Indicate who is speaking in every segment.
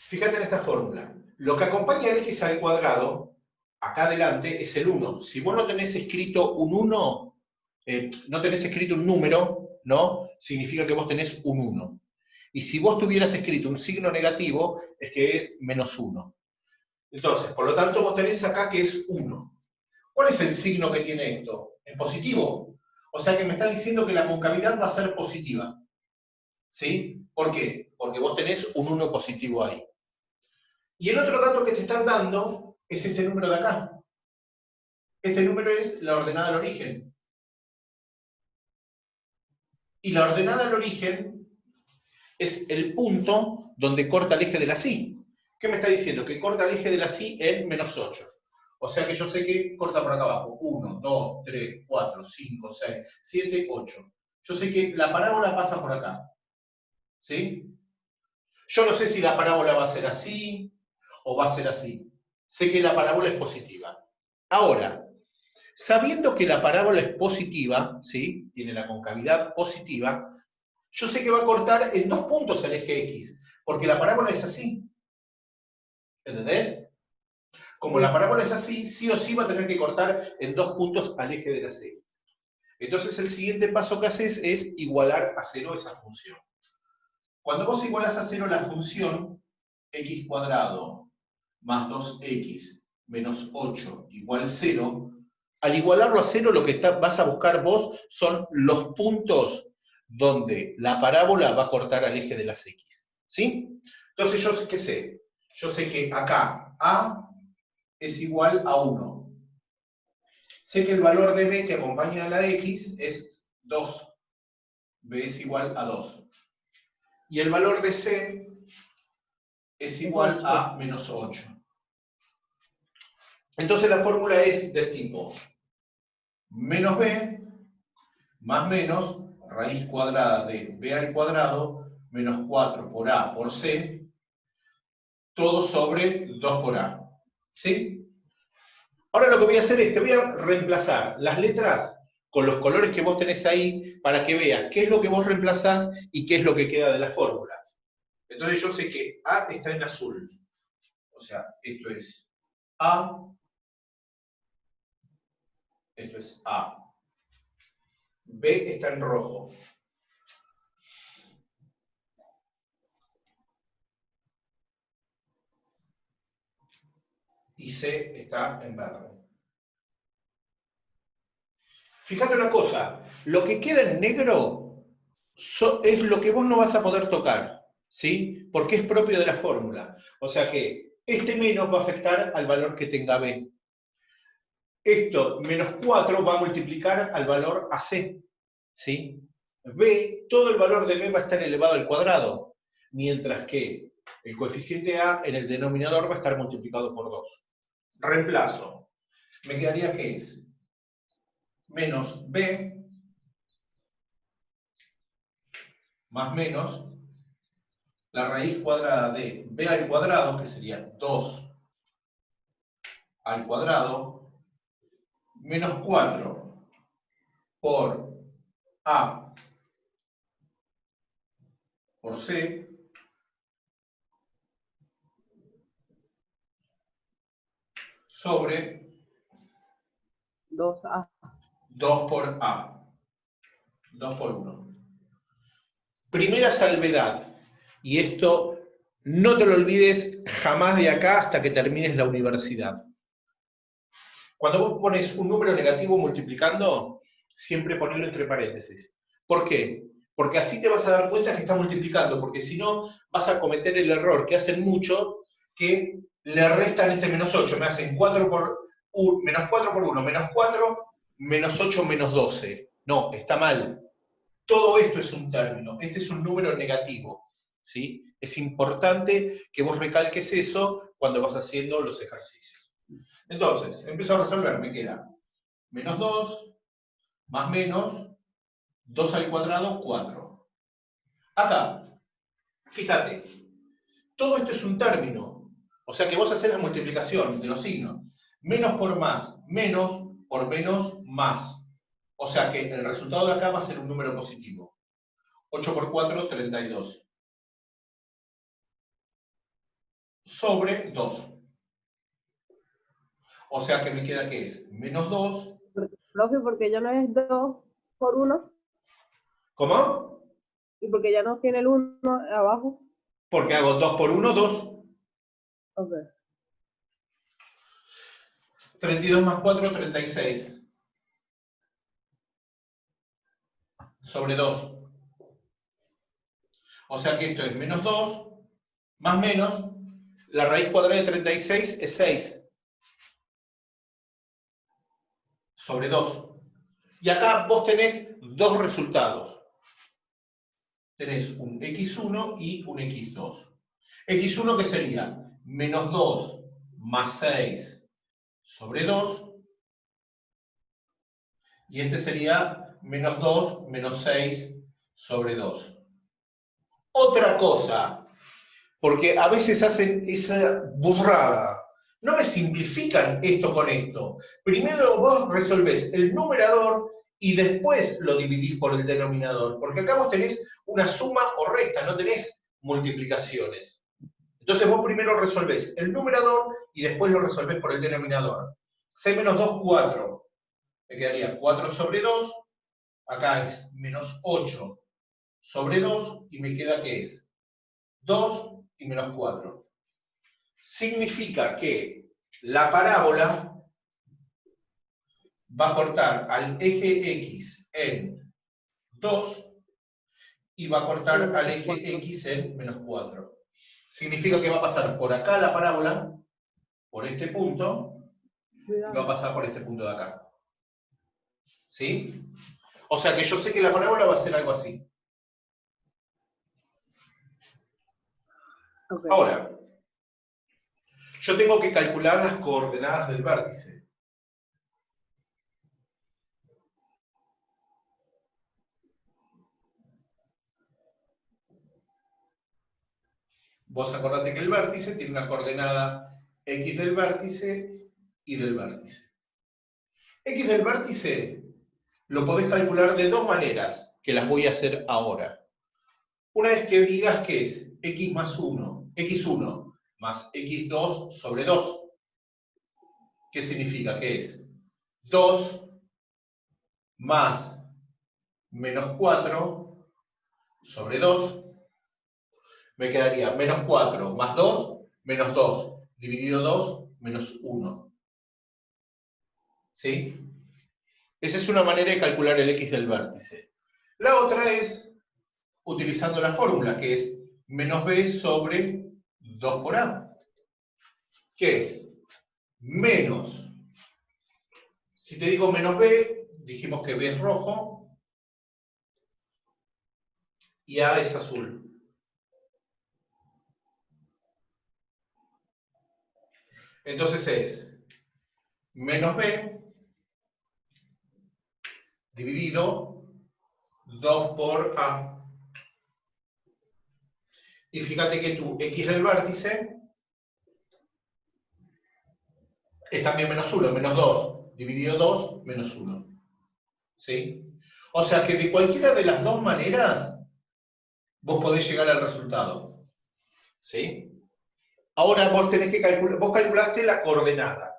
Speaker 1: Fíjate en esta fórmula. Lo que acompaña al x al cuadrado, acá adelante, es el 1. Si vos no tenés escrito un 1, no tenés escrito un número, ¿no? Significa que vos tenés un 1. Y si vos tuvieras escrito un signo negativo, es que es menos 1. Entonces, por lo tanto, vos tenés acá que es 1. ¿Cuál es el signo que tiene esto? ¿Es positivo? O sea que me está diciendo que la concavidad va a ser positiva. ¿Sí? ¿Por qué? Porque vos tenés un 1 positivo ahí. Y el otro dato que te están dando es este número de acá. Este número es la ordenada al origen. Y la ordenada al origen es el punto donde corta el eje de la Y. ¿Qué me está diciendo? Que corta el eje de la Y en menos 8. O sea que yo sé que corta por acá abajo. 1, 2, 3, 4, 5, 6, 7, 8. Yo sé que la parábola pasa por acá. ¿Sí? Yo no sé si la parábola va a ser así o va a ser así. Sé que la parábola es positiva. Ahora, sabiendo que la parábola es positiva, ¿sí? Tiene la concavidad positiva, yo sé que va a cortar en 2 puntos el eje X, porque la parábola es así. ¿Entendés? Como la parábola es así, sí o sí va a tener que cortar en 2 puntos al eje de las X. Entonces el siguiente paso que haces es igualar a 0 esa función. Cuando vos igualás a 0 la función x cuadrado más 2x menos 8 igual 0, al igualarlo a 0 lo que vas a buscar vos son los puntos donde la parábola va a cortar al eje de las x. ¿Sí? Entonces yo qué sé, yo sé que acá a es igual a 1. Sé que el valor de b que acompaña a la x es 2. b es igual a 2. Y el valor de c es igual a menos 8. Entonces la fórmula es del tipo menos b más menos raíz cuadrada de b al cuadrado menos 4 por a por c, todo sobre 2 por a. ¿Sí? Ahora lo que voy a hacer es, te voy a reemplazar las letras con los colores que vos tenés ahí para que veas qué es lo que vos reemplazás y qué es lo que queda de la fórmula. Entonces yo sé que a está en azul. O sea, esto es a, esto es a. B está en rojo. Y C está en verde. Fíjate una cosa, lo que queda en negro es lo que vos no vas a poder tocar, ¿sí? Porque es propio de la fórmula. O sea que este menos va a afectar al valor que tenga B. Esto, menos 4, va a multiplicar al valor AC, ¿sí? B, todo el valor de B va a estar elevado al cuadrado, mientras que el coeficiente A en el denominador va a estar multiplicado por 2. Reemplazo. Me quedaría que es menos B más menos la raíz cuadrada de B al cuadrado, que sería 2 al cuadrado, menos 4 por A por C, sobre
Speaker 2: 2A.
Speaker 1: 2 por A. 2 por 1. Primera salvedad, y esto no te lo olvides jamás de acá hasta que termines la universidad. Cuando vos pones un número negativo multiplicando, siempre ponelo entre paréntesis. ¿Por qué? Porque así te vas a dar cuenta que está multiplicando, porque si no vas a cometer el error que hacen mucho, que le restan este menos 8, me hacen 4 por 1, menos 4 por 1, menos 4, menos 8, menos 12. No, está mal. Todo esto es un término, este es un número negativo, ¿sí? Es importante que vos recalques eso cuando vas haciendo los ejercicios. Entonces, empiezo a resolver, me queda menos 2, más menos, 2 al cuadrado, 4. Acá, fíjate, todo esto es un término, o sea que vos haces la multiplicación de los signos. Menos por más, menos por menos, más. O sea que el resultado de acá va a ser un número positivo. 8 por 4, 32. sobre 2. O sea que me queda que es menos 2.
Speaker 2: Profe, porque ya no es 2 por 1
Speaker 1: ¿Cómo?
Speaker 2: y porque ya no tiene el 1 abajo.
Speaker 1: Porque hago 2 por 1, 2.
Speaker 2: Ok.
Speaker 1: 32 más 4, 36. Sobre 2. O sea que esto es menos 2, más menos, la raíz cuadrada de 36 es 6. Sobre 2. Y acá vos tenés dos resultados. Tenés un x1 y un x2. x1 que sería menos 2 más 6 sobre 2. Y este sería menos 2 menos 6 sobre 2. Otra cosa, porque a veces hacen esa burrada. No me simplifican esto con esto. Primero vos resolvés el numerador y después lo dividís por el denominador. Porque acá vos tenés una suma o resta, no tenés multiplicaciones. Entonces vos primero resolvés el numerador y después lo resolvés por el denominador. 6 menos 2, 4. Me quedaría 4 sobre 2. Acá es menos 8 sobre 2. Y me queda que es 2 y menos 4. Significa que la parábola va a cortar al eje X en 2 y va a cortar al eje X en menos 4. Significa que va a pasar por acá la parábola, por este punto, y va a pasar por este punto de acá. ¿Sí? O sea que yo sé que la parábola va a ser algo así.
Speaker 2: Okay.
Speaker 1: Ahora, yo tengo que calcular las coordenadas del vértice. Vos acordate que el vértice tiene una coordenada x del vértice y del vértice. X del vértice lo podés calcular de dos maneras, que las voy a hacer ahora. Una vez que digas que es x más 1, x1 más x2 sobre 2. ¿Qué significa? Que es 2 más menos 4 sobre 2. Me quedaría menos 4 más 2, menos 2, dividido 2, menos 1. ¿Sí? Esa es una manera de calcular el x del vértice. La otra es utilizando la fórmula, que es menos b sobre 2 por a. ¿Qué es? Menos. Si te digo menos b, dijimos que b es rojo y a es azul. Entonces es menos b dividido 2 por a. Y fíjate que tu x del vértice es también menos 1, menos 2, dividido 2, menos 1. ¿Sí? O sea que de cualquiera de las dos maneras vos podés llegar al resultado. ¿Sí? Ahora vos tenés que calcular, vos calculaste la coordenada.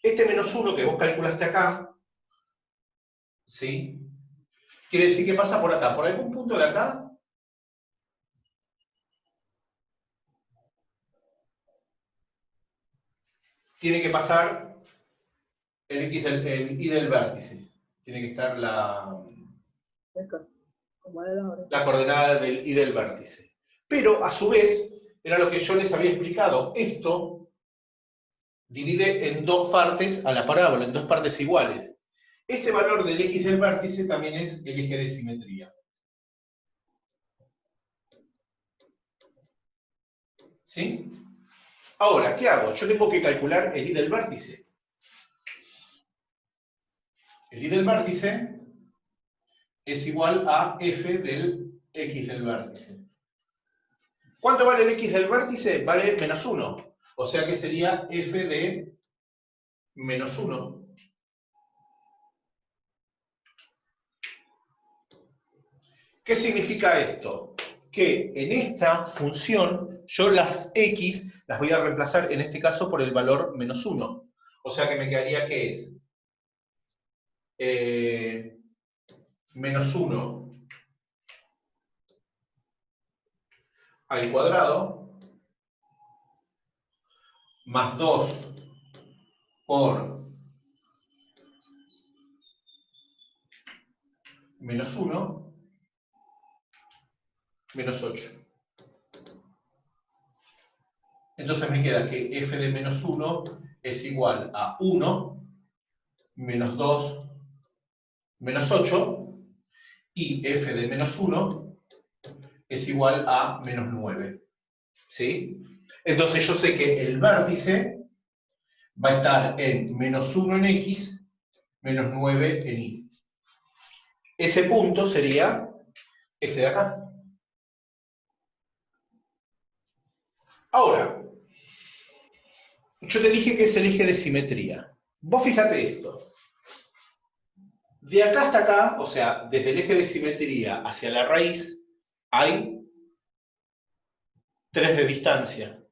Speaker 1: Este menos 1 que vos calculaste acá, ¿sí? Quiere decir que pasa por acá. ¿Por algún punto de acá? Tiene que pasar el y del vértice. Tiene que estar la coordenada del y del vértice. Pero, a su vez, era lo que yo les había explicado. Esto divide en dos partes a la parábola, en dos partes iguales. Este valor del x del vértice también es el eje de simetría. ¿Sí? Ahora, ¿qué hago? Yo tengo que calcular el y del vértice. El y del vértice es igual a f del x del vértice. ¿Cuánto vale el x del vértice? Vale menos 1. O sea que sería f de menos 1. ¿Qué significa esto? que en esta función yo las x las voy a reemplazar en este caso por el valor menos 1. O sea que me quedaría que es menos 1 al cuadrado más 2 por menos 1 menos 8. Entonces me queda que f de menos 1 es igual a 1 menos 2 menos 8 y f de menos 1 es igual a menos 9. ¿Sí? Entonces yo sé que el vértice va a estar en menos 1 en x, menos 9 en y. Ese punto sería este de acá. Ahora, yo te dije que es el eje de simetría. Vos fíjate esto. De acá hasta acá, o sea, desde el eje de simetría hacia la raíz, hay 3 de distancia,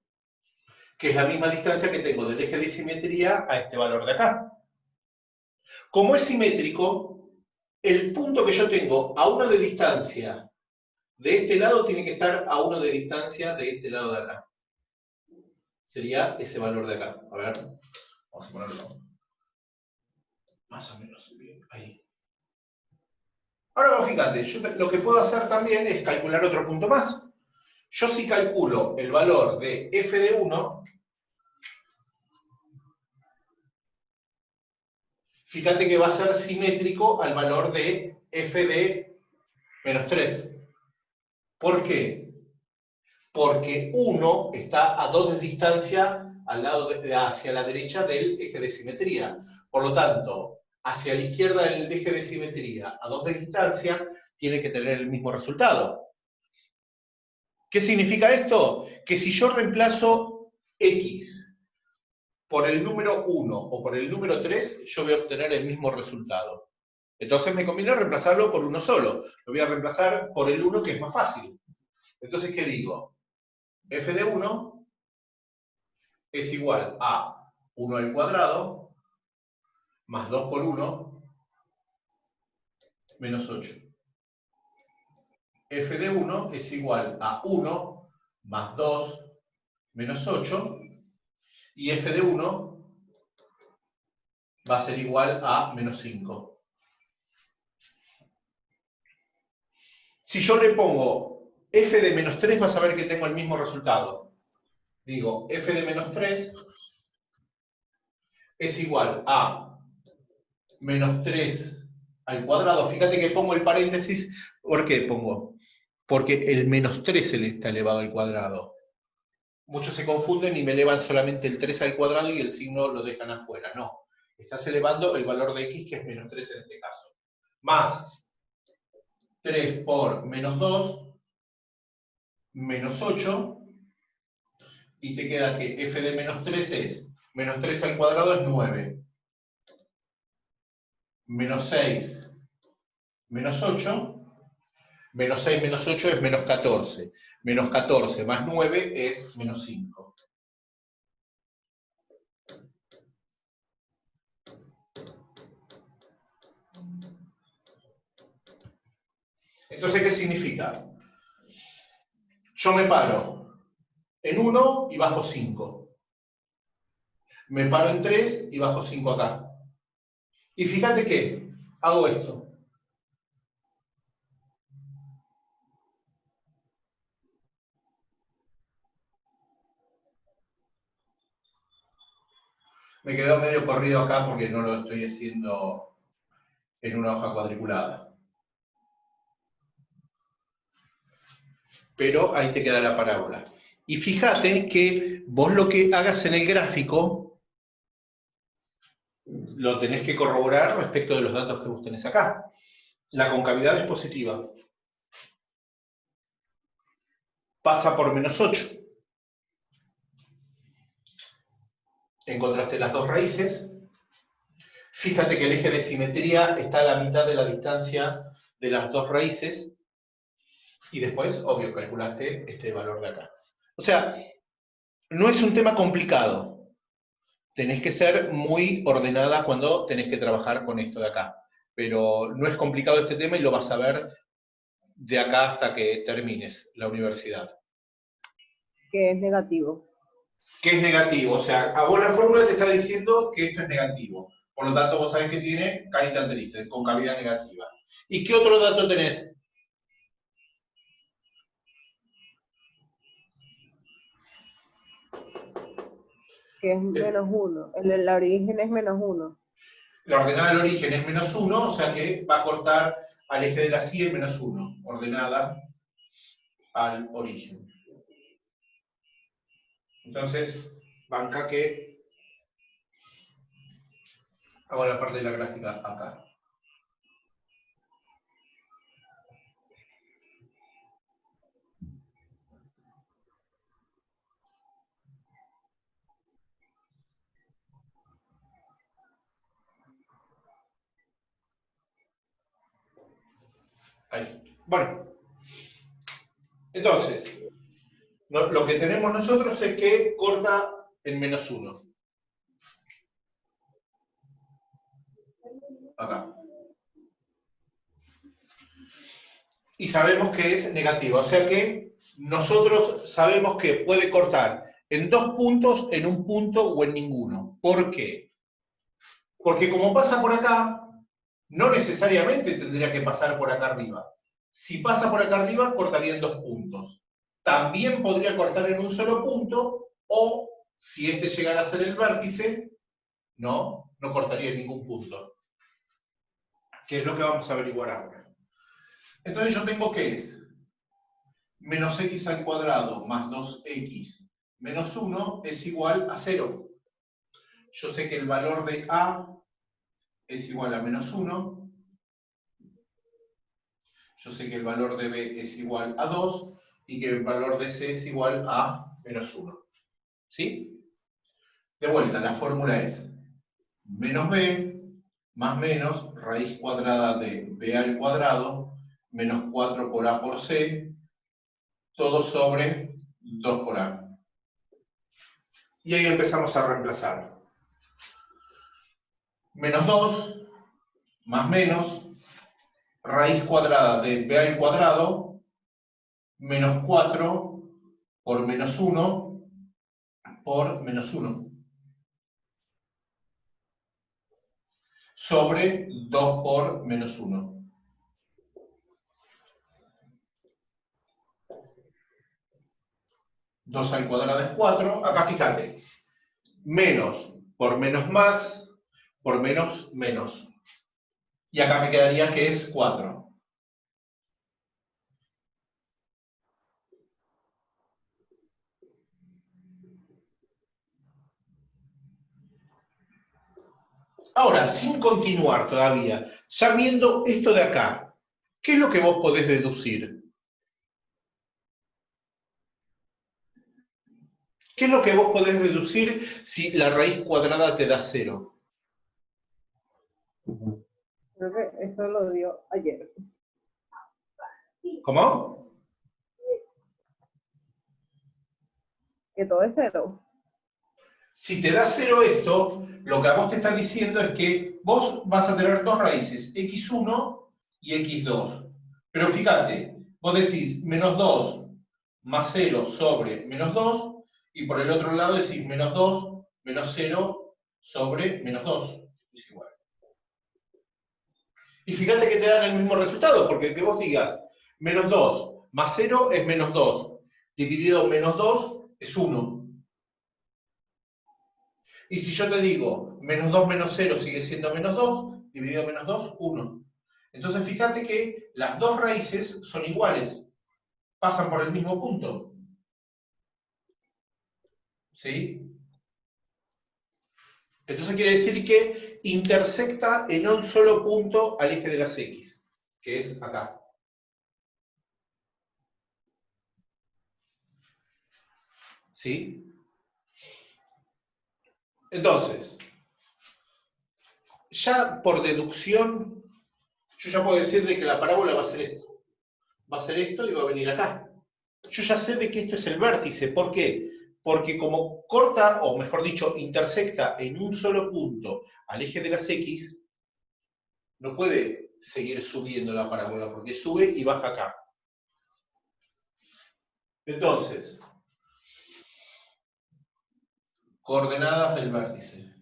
Speaker 1: que es la misma distancia que tengo del eje de simetría a este valor de acá. Como es simétrico, el punto que yo tengo a 1 de distancia de este lado tiene que estar a 1 de distancia de este lado de acá. Sería ese valor de acá. A ver, vamos a ponerlo más o menos bien ahí. Ahora fíjate, yo lo que puedo hacer también es calcular otro punto más. Yo si calculo el valor de f de 1, fíjate que va a ser simétrico al valor de f de menos 3. ¿Por qué? Porque 1 está a 2 de distancia al lado hacia la derecha del eje de simetría. Por lo tanto, hacia la izquierda del eje de simetría, a 2 de distancia, tiene que tener el mismo resultado. ¿Qué significa esto? Que si yo reemplazo x por el número 1 o por el número 3, yo voy a obtener el mismo resultado. Entonces me conviene reemplazarlo por uno solo. Lo voy a reemplazar por el 1, que es más fácil. Entonces, ¿qué digo? F de 1 es igual a 1 al cuadrado más 2 por 1 menos 8. F de 1 es igual a 1 más 2 menos 8. Y f de 1 va a ser igual a menos 5. Si yo le pongo f de menos 3, vas a ver que tengo el mismo resultado. Digo, f de menos 3 es igual a menos 3 al cuadrado. Fíjate que pongo el paréntesis. ¿Por qué pongo? Porque el menos 3 se le está elevado al cuadrado. Muchos se confunden y me elevan solamente el 3 al cuadrado y el signo lo dejan afuera. No, estás elevando el valor de x, que es menos 3 en este caso. Más 3 por menos 2, menos 8, y te queda que f de menos 3 es, menos 3 al cuadrado es 9, menos 6, menos 8, menos 6 menos 8 es menos 14, menos 14 más 9 es menos 5. Entonces, ¿qué significa? Yo me paro en 1 y bajo 5. Me paro en 3 y bajo 5 acá. Y fíjate que hago esto. Me quedó medio corrido acá porque no lo estoy haciendo en una hoja cuadriculada. Pero ahí te queda la parábola. Y fíjate que vos lo que hagas en el gráfico lo tenés que corroborar respecto de los datos que vos tenés acá. La concavidad es positiva. Pasa por menos 8. Encontraste las dos raíces. Fíjate que el eje de simetría está a la mitad de la distancia de las dos raíces. Y después, obvio, calculaste este valor de acá. O sea, no es un tema complicado. Tenés que ser muy ordenada cuando tenés que trabajar con esto de acá. Pero no es complicado este tema y lo vas a ver de acá hasta que termines la universidad.
Speaker 2: Que es negativo.
Speaker 1: ¿Qué es negativo? O sea, a vos la fórmula te está diciendo que esto es negativo. Por lo tanto, vos sabés que tiene carita triste, con cavidad negativa. ¿Y qué otro dato tenés?
Speaker 2: Que es menos 1. La origen es menos 1.
Speaker 1: La ordenada del origen es menos 1, o sea que va a cortar al eje de la sí en menos 1. Ordenada al origen. Entonces, banca que hago la parte de la gráfica acá. Ahí. Bueno, entonces, lo que tenemos nosotros es que corta en menos 1. Acá. Y sabemos que es negativa, o sea que nosotros sabemos que puede cortar en 2 puntos, en 1 punto o en ninguno. ¿Por qué? Porque como pasa por acá, no necesariamente tendría que pasar por acá arriba. Si pasa por acá arriba, cortaría en 2 puntos. También podría cortar en un solo punto, o si este llegara a ser el vértice, no cortaría en ningún punto. Que es lo que vamos a averiguar ahora. Entonces yo tengo que es menos x al cuadrado más 2x menos 1 es igual a 0. Yo sé que el valor de a es igual a menos 1. Yo sé que el valor de b es igual a 2 y que el valor de c es igual a menos 1. ¿Sí? De vuelta, la fórmula es menos b más menos raíz cuadrada de b al cuadrado menos 4 por a por c, todo sobre 2 por a. Y ahí empezamos a reemplazar. Menos 2 más menos raíz cuadrada de b al cuadrado menos 4 por menos 1 por menos 1 sobre 2 por menos 1. Dos al cuadrado es 4. Acá fíjate, menos por menos más por menos menos. Y acá me quedaría que es 4. Ahora, sin continuar todavía, ya viendo esto de acá, ¿qué es lo que vos podés deducir? ¿Qué es lo que vos podés deducir si la raíz cuadrada te da 0?
Speaker 2: Creo que eso lo dio ayer.
Speaker 1: ¿Cómo?
Speaker 2: Que todo es 0.
Speaker 1: Si te da 0 esto, lo que a vos te está diciendo es que vos vas a tener dos raíces, x1 y x2. Pero fíjate, vos decís menos 2 más 0 sobre menos 2, y por el otro lado decís menos 2 menos 0 sobre menos 2. Es igual. Y fíjate que te dan el mismo resultado, porque que vos digas menos 2 más 0 es menos 2, dividido menos 2 es 1. Y si yo te digo menos 2 menos 0 sigue siendo menos 2, dividido menos 2, 1. Entonces fíjate que las dos raíces son iguales, pasan por el mismo punto. ¿Sí? Entonces quiere decir que intersecta en un solo punto al eje de las x, que es acá. ¿Sí? Entonces, ya por deducción, yo ya puedo decirle que la parábola va a ser esto. va a ser esto y va a venir acá. Yo ya sé de que esto es el vértice. ¿Por qué? Porque como corta, o mejor dicho, intersecta en un solo punto al eje de las X, no puede seguir subiendo la parábola, porque sube y baja acá. Entonces, coordenadas del vértice.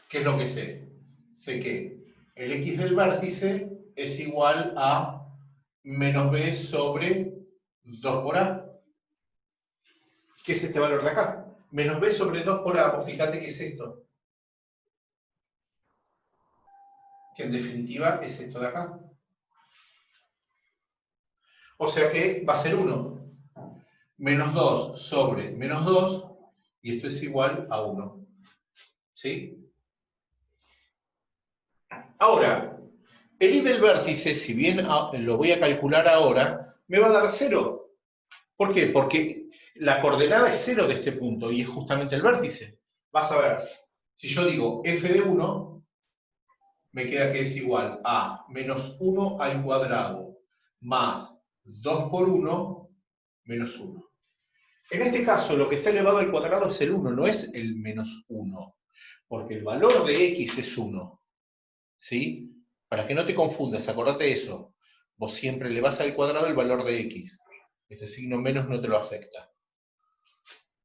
Speaker 1: ¿Qué es lo que sé? Sé que el X del vértice es igual a menos B sobre 2 por A. ¿Qué es este valor de acá? Menos B sobre 2 por A, pues fíjate que es esto. Que en definitiva es esto de acá. O sea que va a ser 1. Menos 2 sobre menos 2, y esto es igual a 1. ¿Sí? Ahora, el I del vértice, si bien lo voy a calcular ahora, me va a dar 0. ¿Por qué? Porque la coordenada es 0 de este punto y es justamente el vértice. Vas a ver, si yo digo f de 1, me queda que es igual a menos 1 al cuadrado más 2 por 1 menos 1. En este caso, lo que está elevado al cuadrado es el 1, no es el menos 1, porque el valor de x es 1. ¿Sí? Para que no te confundas, acordate de eso. Vos siempre elevás al cuadrado el valor de x. Ese signo menos no te lo afecta.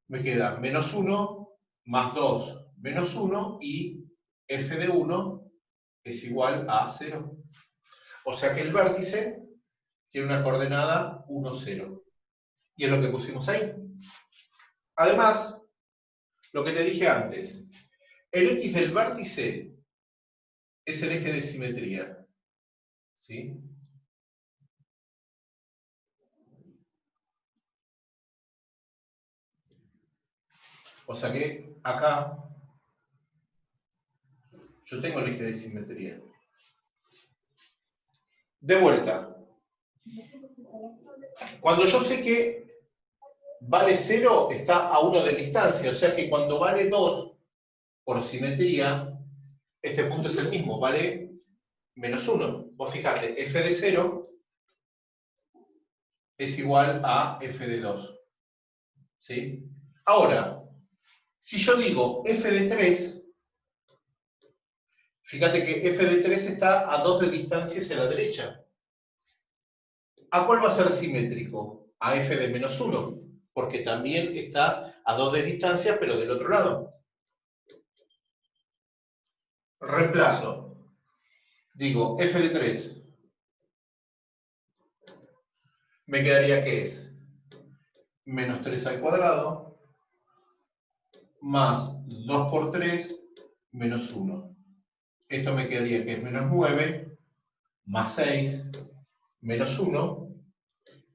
Speaker 1: Me queda menos 1 más 2 menos 1 y f de 1 es igual a 0. O sea que el vértice tiene una coordenada 1, 0. Y es lo que pusimos ahí. Además, lo que te dije antes, el X del vértice es el eje de simetría. ¿Sí? O sea que acá yo tengo el eje de simetría. De vuelta. Cuando yo sé que vale 0, está a 1 de distancia. O sea que cuando vale 2 por simetría, este punto es el mismo, vale menos 1. Vos fijate, f de 0 es igual a f de 2. ¿Sí? Ahora, si yo digo f de 3, fíjate que f de 3 está a 2 de distancia hacia la derecha. ¿A cuál va a ser simétrico? A f de menos 1, porque también está a 2 de distancia, pero del otro lado. Reemplazo. Digo, f de 3. Me quedaría que es menos 3 al cuadrado más 2 por 3 menos 1. Esto me quedaría que es menos 9 más 6 menos 1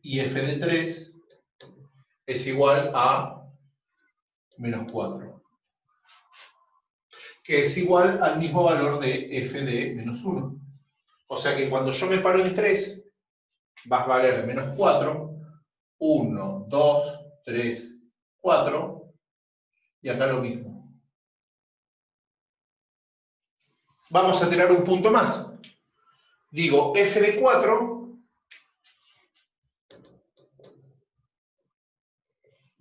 Speaker 1: y f de 3 es igual a menos 4, que es igual al mismo valor de f de menos 1. O sea que cuando yo me paro en 3, va a valer menos 4, 1, 2, 3, 4, y acá lo mismo. Vamos a tener un punto más. Digo, f de 4,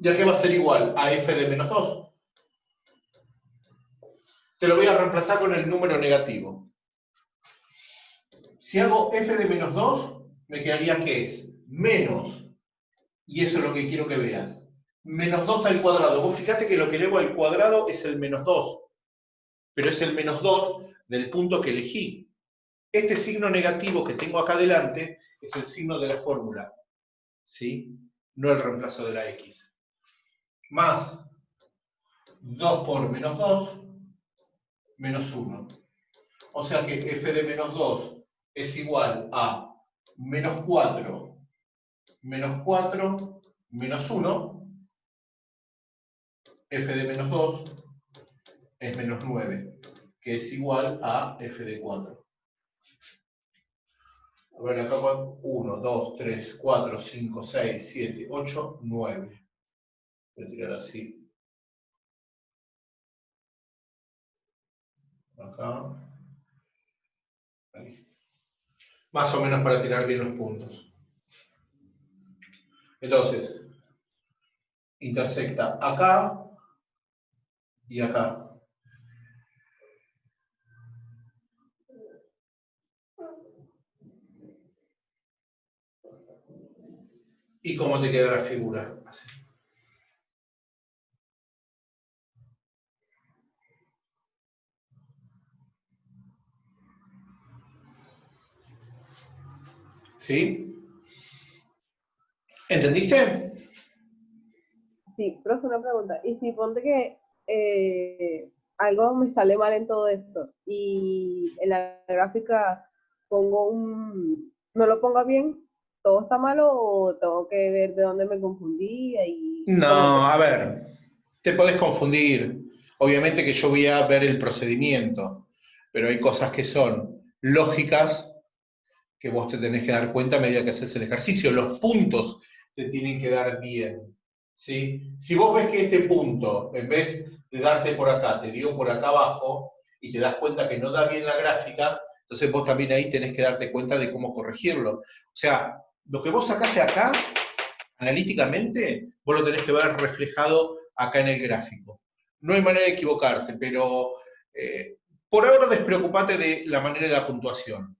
Speaker 1: ya que va a ser igual a f de menos 2. Te lo voy a reemplazar con el número negativo. Si hago f de menos 2, me quedaría que es menos, y eso es lo que quiero que veas, menos 2 al cuadrado. Vos fijate que lo que elevo al cuadrado es el menos 2, pero es el menos 2 del punto que elegí. Este signo negativo que tengo acá adelante es el signo de la fórmula, ¿sí? No el reemplazo de la x. Más 2 por menos 2, menos 1. O sea que f de menos 2 es igual a menos 4, menos 4, menos 1. F de menos 2 es menos 9, que es igual a f de 4. A ver, acá 1, 2, 3, 4, 5, 6, 7, 8, 9. Voy a tirar así. Acá. Más o menos para tirar bien los puntos. Entonces, intersecta acá y acá. ¿Y cómo te queda la figura? Así. ¿Sí? ¿Entendiste?
Speaker 2: Sí, pero es una pregunta. Y si ponte que algo me sale mal en todo esto y en la gráfica no lo pongo bien, ¿todo está malo o tengo que ver de dónde me confundí y cómo
Speaker 1: No,
Speaker 2: que?
Speaker 1: a ver, te podés confundir. Obviamente que yo voy a ver el procedimiento, pero hay cosas que son lógicas que vos te tenés que dar cuenta a medida que haces el ejercicio. Los puntos te tienen que dar bien. ¿Sí? Si vos ves que este punto, en vez de darte por acá, te dio por acá abajo y te das cuenta que no da bien la gráfica, entonces vos también ahí tenés que darte cuenta de cómo corregirlo. O sea, lo que vos sacaste acá, analíticamente, vos lo tenés que ver reflejado acá en el gráfico. No hay manera de equivocarte, pero por ahora despreocupate de la manera de la puntuación.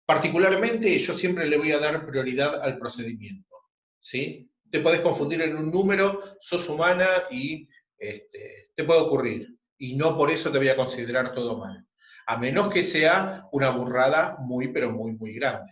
Speaker 1: Particularmente, yo siempre le voy a dar prioridad al procedimiento, ¿sí? Te podés confundir en un número, sos humana y te puede ocurrir. Y no por eso te voy a considerar todo mal. A menos que sea una burrada muy, pero muy, muy grande.